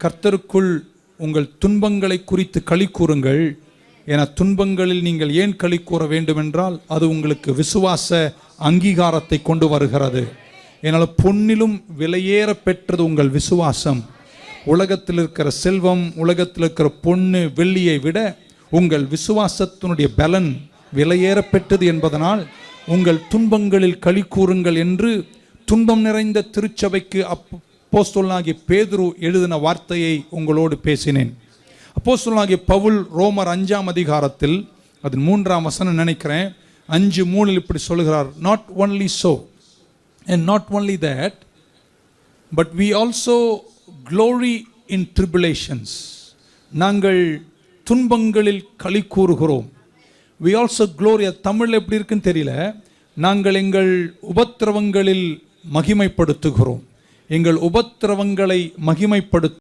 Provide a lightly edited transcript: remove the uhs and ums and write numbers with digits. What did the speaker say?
கர்த்தருக்குள் உங்கள் துன்பங்களை குறித்து களி கூறுங்கள். என துன்பங்களில் நீங்கள் ஏன் களி கூற வேண்டுமென்றால் அது உங்களுக்கு விசுவாச அங்கீகாரத்தை கொண்டு வருகிறது. என்னால் பொன்னிலும் விலையேற பெற்றது உங்கள் விசுவாசம். உலகத்தில் இருக்கிற செல்வம், உலகத்தில் இருக்கிற பொன்னு வெள்ளியை விட உங்கள் விசுவாசத்தினுடைய பலன் விலையேற பெற்றது என்பதனால் உங்கள் துன்பங்களில் களி கூறுங்கள் என்று துன்பம் நிறைந்த திருச்சபைக்கு அப்போஸ்தலனாகிய பேதுரு எழுதின வார்த்தையை உங்களோடு பேசினேன். அப்போஸ்தலனாகிய பவுல் ரோமர் 5ஆம் அதிகாரத்தில் அது 3ஆம் வசனம் நினைக்கிறேன், 5:3 இப்படி சொல்கிறார். Not only so and not only that, but we also glory in tribulations. நாங்கள் துன்பங்களில் களி கூறுகிறோம். we also glory. தமிழ் எப்படி இருக்குன்னு தெரியல. நாங்கள் எங்கள் உபத்திரவங்களில் மகிமைப்படுத்துகிறோம். எங்கள் உபத்திரவங்களை மகிமைப்படுத்த